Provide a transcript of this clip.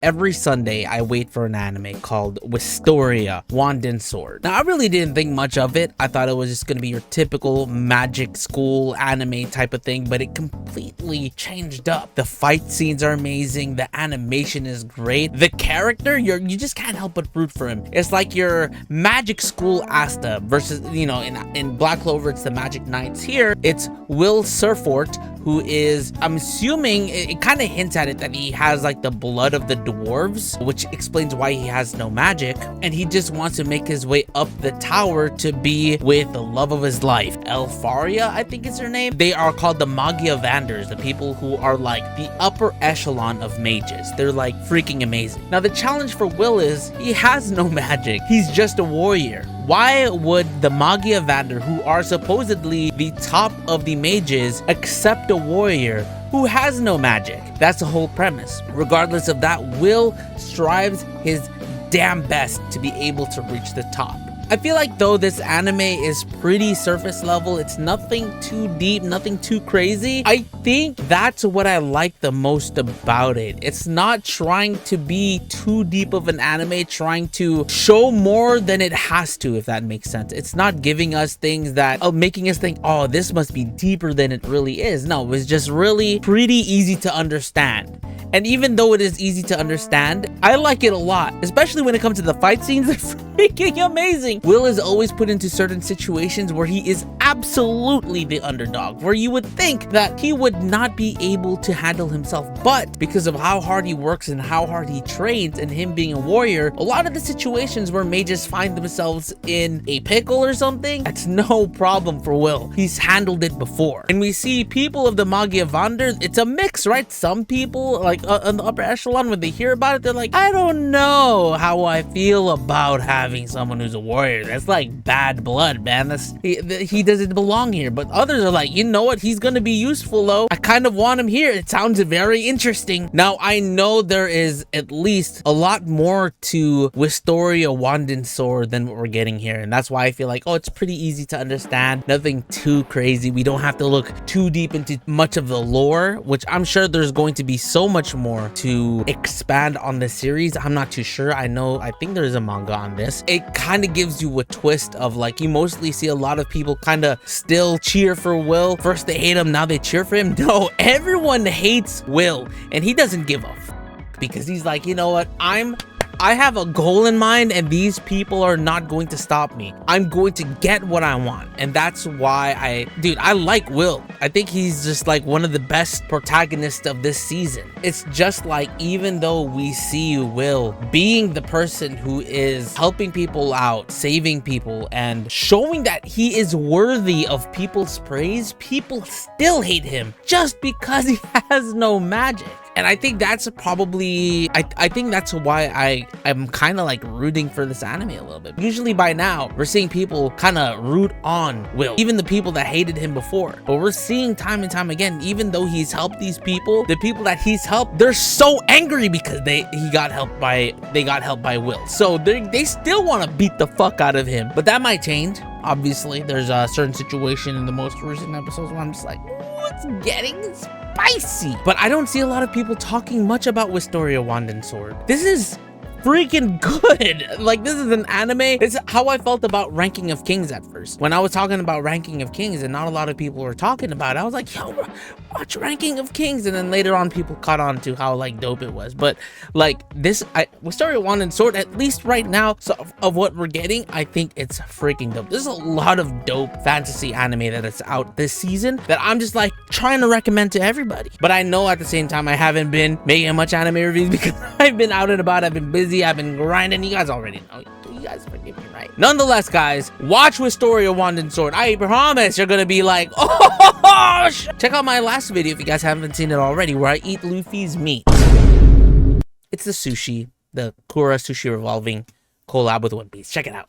Every Sunday, I wait for an anime called Wistoria Wand and Sword. Now, I really didn't think much of it. I thought it was just gonna be your typical magic school anime type of thing, but it completely changed up. The fight scenes are amazing. The animation is great. The character, you just can't help but root for him. It's like your magic school Asta versus, you know, in Black Clover, it's the Magic Knights. Here, it's Will Surfort, who is, I'm assuming, it kind of hints at it that he has like the blood of the dwarves, which explains why he has no magic, and he just wants to make his way up the tower to be with the love of his life, Elfaria, I think is her name. They are called the Mugiwara, the people who are like the upper echelon of mages. They're like freaking amazing. Now the challenge for Will is he has no magic. He's just a warrior. Why would the Mugiwara, who are supposedly the top of the mages, accept a warrior who has no magic? That's the whole premise. Regardless of that, Will strives his damn best to be able to reach the top. I feel like though this anime is pretty surface level, it's nothing too deep, nothing too crazy. I think that's what I like the most about it. It's not trying to be too deep of an anime, trying to show more than it has to, if that makes sense. It's not giving us things that making us think, oh, this must be deeper than it really is. No, it's just really pretty easy to understand. And even though it is easy to understand, I like it a lot, especially when it comes to the fight scenes. They're freaking amazing. Will is always put into certain situations where he is absolutely the underdog, where you would think that he would not be able to handle himself, but because of how hard he works and how hard he trains and him being a warrior, a lot of the situations where mages find themselves in a pickle or something, that's no problem for Will. He's handled it before. And we see people of the Mugiwara, it's a mix, right? Some people, like on the upper echelon, when they hear about it, they're like, I don't know how I feel about having someone who's a warrior. That's like bad blood, man. He doesn't belong here. But others are like, you know what? He's gonna be useful though. I kind of want him here. It sounds very interesting. Now, I know there is at least a lot more to Wistoria Wand and Sword than what we're getting here. And that's why I feel like, oh, it's pretty easy to understand. Nothing too crazy. We don't have to look too deep into much of the lore, which I'm sure there's going to be so much more to expand on the series. I'm not too sure. I think there's a manga on this. It kind of gives you a twist of like, you mostly see a lot of people kind of still cheer for Will. First they hate him, now they cheer for him. No, everyone hates Will, and he doesn't give a f, because he's like, you know what, I have a goal in mind, and these people are not going to stop me. I'm going to get what I want. And that's why I like Will. I think he's just like one of the best protagonists of this season. It's just like, even though we see Will being the person who is helping people out, saving people, and showing that he is worthy of people's praise, people still hate him just because he has no magic. And I think that's probably, I think that's why I'm kind of like rooting for this anime a little bit. Usually by now, we're seeing people kind of root on Will, even the people that hated him before. But we're seeing time and time again, even though he's helped these people, the people that he's helped, they're so angry because they got helped by Will. So they still want to beat the fuck out of him. But that might change. Obviously, there's a certain situation in the most recent episodes where I'm just like, what's getting spicy? But I don't see a lot of people talking much about Wistoria Wand and Sword. This is freaking good. Like, this is an anime. It's how I felt about Ranking of Kings at first. When I was talking about Ranking of Kings and not a lot of people were talking about it, I was like, yo, watch Ranking of Kings. And then later on, people caught on to how like dope it was. But like this, Wistoria Wand and Sword, at least right now, so of what we're getting, I think it's freaking dope. There's a lot of dope fantasy anime that is out this season that I'm just like trying to recommend to everybody. But I know at the same time, I haven't been making much anime reviews because I've been out and about. I've been busy. I've been grinding. You guys already know. You guys forgive me, right? Nonetheless, guys, watch Wistoria Wand and Sword. I promise you're gonna be like, oh, check out my last video if you guys haven't seen it already, where I eat Luffy's meat. It's the sushi, the Kura Sushi Revolving collab with One Piece. Check it out.